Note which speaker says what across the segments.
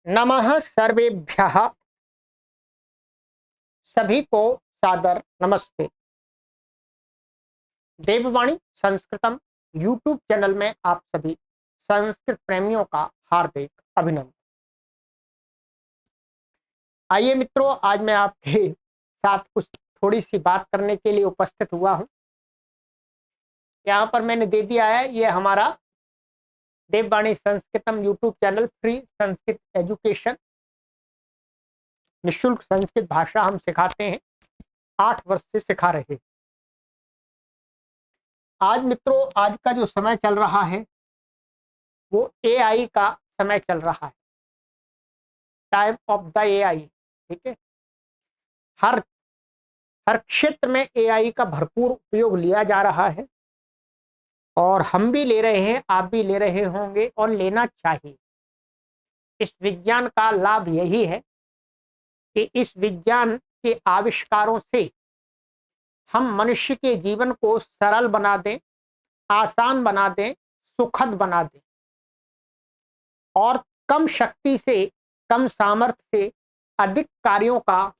Speaker 1: नमः सर्वेभ्यः। सभी को सादर नमस्ते। देववाणी संस्कृतम यूट्यूब चैनल में आप सभी संस्कृत प्रेमियों का हार्दिक अभिनंदन। आइए मित्रों, आज मैं आपके साथ कुछ थोड़ी सी बात करने के लिए उपस्थित हुआ हूं। यहाँ पर मैंने दे दिया है, ये हमारा Devvani Sanskritam YouTube channel, free Sanskrit education, निःशुल्क संस्कृत भाषा हम सिखाते हैं, 8 वर्ष से सिखा रहे हैं। आज मित्रों, आज का जो समय चल रहा है वो एआई का समय चल रहा है, टाइम ऑफ द एआई। ठीक है, हर हर क्षेत्र में एआई का भरपूर उपयोग लिया जा रहा है और हम भी ले रहे हैं, आप भी ले रहे होंगे और लेना चाहिए। इस विज्ञान का लाभ यही है कि इस विज्ञान के आविष्कारों से हम मनुष्य के जीवन को सरल बना दें, आसान बना दें, सुखद बना दें और कम शक्ति से, कम सामर्थ्य से अधिक कार्यों का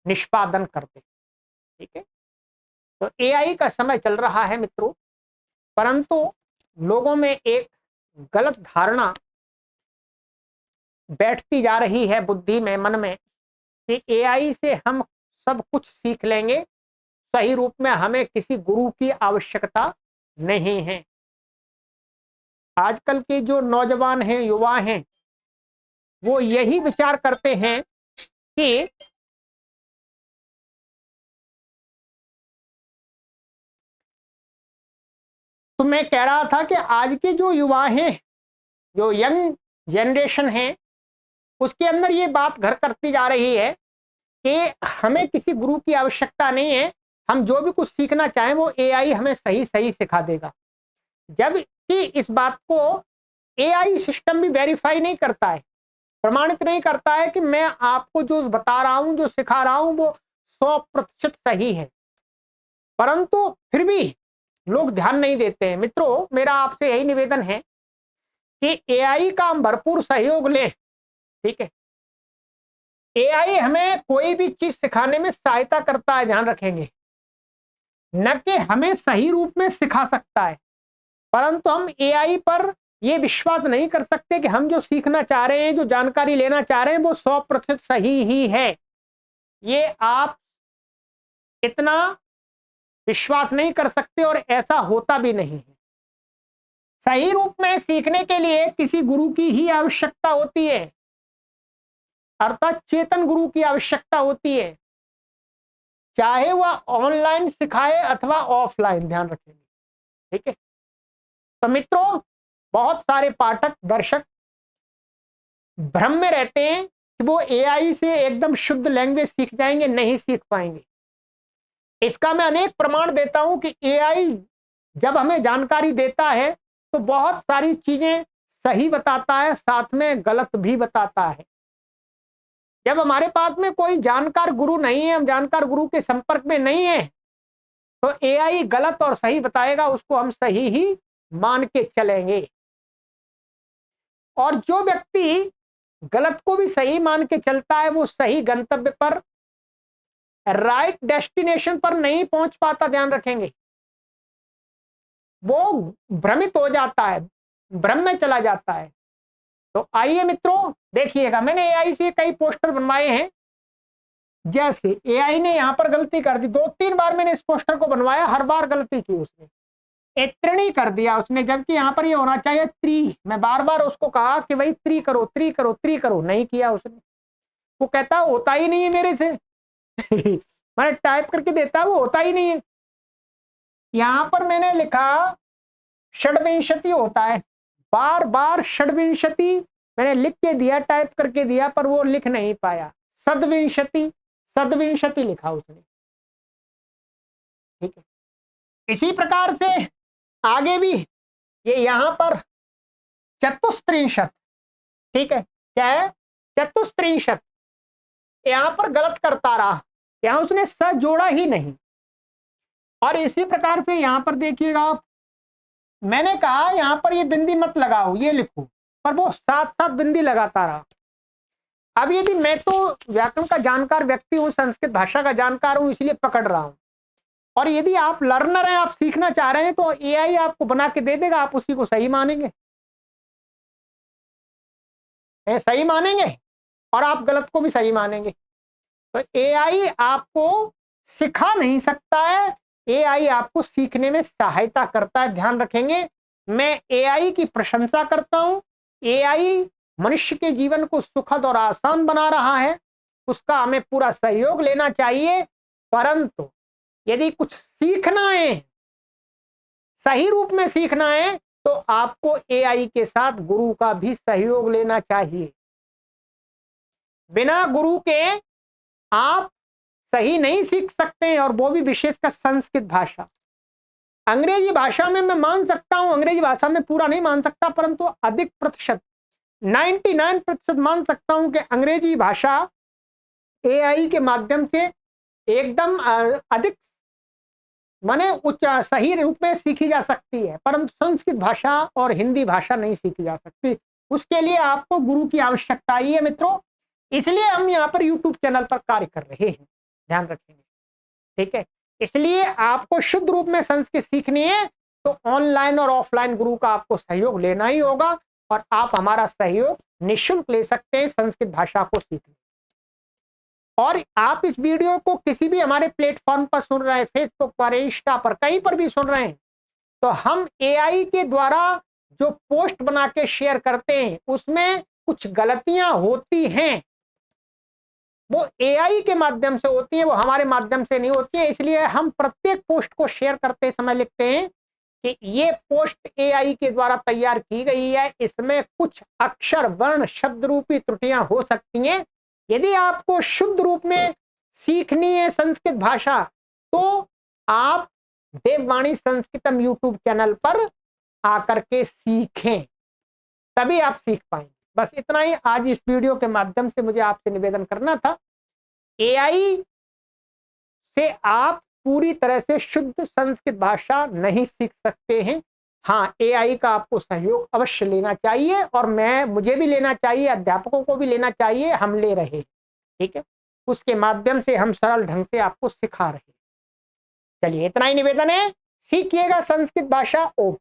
Speaker 1: निष्पादन कर दें। ठीक है, तो एआई का समय चल रहा है मित्रों, परंतु लोगों में एक गलत धारणा बैठती जा रही है बुद्धि में, मन में, कि एआई से हम सब कुछ सीख लेंगे, सही रूप में हमें किसी गुरु की आवश्यकता नहीं है। आजकल के जो नौजवान हैं, युवा हैं, वो यही विचार करते हैं कि तो मैं कह रहा था कि आज के जो युवा हैं, जो यंग जनरेशन है, उसके अंदर ये बात घर करती जा रही है कि हमें किसी गुरु की आवश्यकता नहीं है, हम जो भी कुछ सीखना चाहें वो एआई हमें सही सही सिखा देगा। जबकि इस बात को एआई सिस्टम भी वेरीफाई नहीं करता है, प्रमाणित नहीं करता है कि मैं आपको जो बता रहा हूं, जो सिखा रहा हूं, वो 100% सही है। परंतु फिर भी लोग ध्यान नहीं देते हैं। मित्रों, मेरा आपसे यही निवेदन है कि एआई का हम भरपूर सहयोग लें। ठीक है, एआई हमें कोई भी चीज सिखाने में सहायता करता है, ध्यान रखेंगे, न कि हमें सही रूप में सिखा सकता है। परंतु हम एआई पर यह विश्वास नहीं कर सकते कि हम जो सीखना चाह रहे हैं, जो जानकारी लेना चाह रहे हैं, वो 100% सही ही है। ये आप इतना विश्वास नहीं कर सकते और ऐसा होता भी नहीं है। सही रूप में सीखने के लिए किसी गुरु की ही आवश्यकता होती है, अर्थात चेतन गुरु की आवश्यकता होती है, चाहे वह ऑनलाइन सिखाए अथवा ऑफलाइन, ध्यान रखेंगे। ठीक है, तो मित्रों, बहुत सारे पाठक, दर्शक भ्रम में रहते हैं कि वो एआई से एकदम शुद्ध लैंग्वेज सीख जाएंगे, नहीं सीख पाएंगे। इसका मैं अनेक प्रमाण देता हूं कि एआई जब हमें जानकारी देता है तो बहुत सारी चीजें सही बताता है, साथ में गलत भी बताता है। जब हमारे पास में कोई जानकार गुरु नहीं है, हम जानकार गुरु के संपर्क में नहीं है, तो एआई गलत और सही बताएगा, उसको हम सही ही मान के चलेंगे। और जो व्यक्ति गलत को भी सही मान के चलता है, वो सही गंतव्य पर, राइट डेस्टिनेशन पर नहीं पहुंच पाता, ध्यान रखेंगे। वो भ्रमित हो जाता है, भ्रम में चला जाता है। तो आइए मित्रों, देखिएगा, मैंने एआई से कई पोस्टर बनवाए हैं। जैसे एआई ने यहां पर गलती कर दी, 2-3 बार मैंने इस पोस्टर को बनवाया, हर बार गलती की उसने, एत्रणी कर दिया उसने, जबकि यहां पर ये होना चाहिए त्रि। मैं बार बार उसको कहा कि भाई त्रि करो, त्रि करो, त्रि करो, नहीं किया उसने। वो कहता होता ही नहीं है मेरे से मैंने टाइप करके देता, वो होता ही नहीं है। यहां पर मैंने लिखा षड्विंशति होता है, बार बार षड्विंशति मैंने लिख के दिया, टाइप करके दिया, पर वो लिख नहीं पाया। सद्विंशति, सद्विंशति लिखा उसने। ठीक है, इसी प्रकार से आगे भी ये यहां पर चतुस्त्रिंशत, ठीक है, क्या है, चतुस्त्रिंशत, यहां पर गलत करता रहा, यहां उसने स जोड़ा ही नहीं। और इसी प्रकार से यहां पर देखिएगा आप, मैंने कहा यहां पर ये बिंदी मत लगाओ, ये लिखो, पर वो साथ साथ बिंदी लगाता रहा। अब यदि मैं तो व्याकरण का जानकार व्यक्ति हूं, संस्कृत भाषा का जानकार हूं, इसलिए पकड़ रहा हूं, और यदि आप लर्नर हैं, आप सीखना चाह रहे हैं, तो एआई आपको बना के दे देगा, आप उसी को सही मानेंगे, सही मानेंगे, और आप गलत को भी सही मानेंगे। तो एआई आपको सिखा नहीं सकता है, एआई आपको सीखने में सहायता करता है, ध्यान रखेंगे। मैं एआई की प्रशंसा करता हूं। एआई मनुष्य के जीवन को सुखद और आसान बना रहा है, उसका हमें पूरा सहयोग लेना चाहिए। परंतु यदि कुछ सीखना है, सही रूप में सीखना है, तो आपको एआई के साथ गुरु का भी सहयोग लेना चाहिए। बिना गुरु के आप सही नहीं सीख सकते हैं, और वो भी विशेषकर संस्कृत भाषा। अंग्रेजी भाषा में मैं मान सकता हूं, अंग्रेजी भाषा में पूरा नहीं मान सकता, परंतु अधिक प्रतिशत 99% मान सकता हूं कि अंग्रेजी भाषा एआई के माध्यम से एकदम अधिक माने उच्च सही रूप में सीखी जा सकती है, परंतु संस्कृत भाषा और हिंदी भाषा नहीं सीखी जा सकती। उसके लिए आपको गुरु की आवश्यकता ही है मित्रों, इसलिए हम यहाँ पर यूट्यूब चैनल पर कार्य कर रहे हैं, ध्यान रखेंगे, ठीक है। इसलिए आपको शुद्ध रूप में संस्कृत सीखनी है, तो ऑनलाइन और ऑफलाइन गुरु का आपको सहयोग लेना ही होगा, और आप हमारा सहयोग निःशुल्क ले सकते हैं संस्कृत भाषा को सीखने। और आप इस वीडियो को किसी भी हमारे प्लेटफॉर्म पर सुन रहे हैं, फेसबुक पर, इंस्टा पर, कहीं पर भी सुन रहे हैं, तो हम एआई के द्वारा जो पोस्ट बना के शेयर करते हैं उसमें कुछ गलतियां होती हैं, वो एआई के माध्यम से होती है, वो हमारे माध्यम से नहीं होती है। इसलिए हम प्रत्येक पोस्ट को शेयर करते समय लिखते हैं कि ये पोस्ट एआई के द्वारा तैयार की गई है, इसमें कुछ अक्षर, वर्ण, शब्द रूपी त्रुटियां हो सकती हैं। यदि आपको शुद्ध रूप में सीखनी है संस्कृत भाषा, तो आप देववाणी संस्कृतम यूट्यूब चैनल पर आकर के सीखें, तभी आप सीख पाएंगे। बस इतना ही आज इस वीडियो के माध्यम से मुझे आपसे निवेदन करना था। एआई से आप पूरी तरह से शुद्ध संस्कृत भाषा नहीं सीख सकते हैं। हाँ, एआई का आपको सहयोग अवश्य लेना चाहिए, और मुझे भी लेना चाहिए, अध्यापकों को भी लेना चाहिए, हम ले रहे हैं, ठीक है। उसके माध्यम से हम सरल ढंग से आपको सिखा रहे हैं। चलिए, इतना ही निवेदन है, सीखिएगा संस्कृत भाषा। ओम।